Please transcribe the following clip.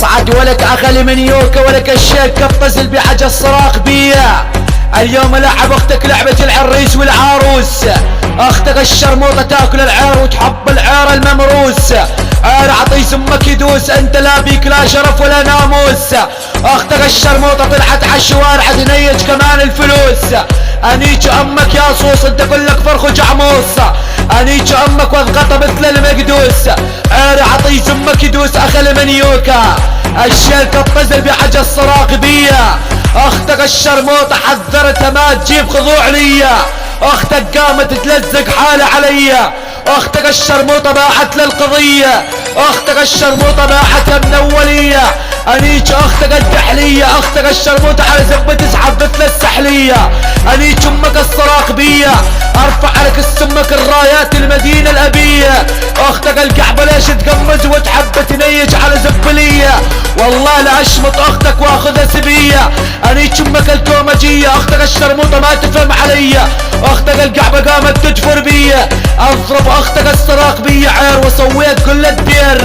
اصعد ولك اخلي من يوكا ولك الشيك كبزل بحاجة الصراخ بيا. اليوم العب اختك لعبة العريس والعروس، اختك الشرموطة تاكل العير وتحب العير الممروس، عير عطيس امك يدوس انت لا بيك لا شرف ولا ناموس. اختك الشرموطة طلعت عالشوارع تنيج كمان الفلوس، انيج امك يا صوص انت كلك فرخ وجعموس، انيج امك واضغطها مثل المقدوس، عير عطيس امك يدوس اخل من يوكا الشيل كبزل بحاجة الصراخ بيا. اختك الشرموطة حذرتها ما تجيب خضوع ليا، اختك قامت تلزق حالة عليا، اختك الشرموطة باعت للقضية، اختك الشرموطة باعتها من اولية، انيج اختك الدحلية، اختك الشرموطة على زبة تسحب مثل السحلية، انيج امك الصراخ بيا، ارفع لك السمك الرايات المدينة الابية، اختك الكعبة ليش تقمز وتحب تنيج على زبلية، والله لا اشمط اختك واخذها سبية، انيج امك الكومجية، اختك الشرموطة ما تفهم عليا، اختك الكعبة قامت تجفر بيا، اضرب اختك الصراخ بيا عير وسويت كل الدير.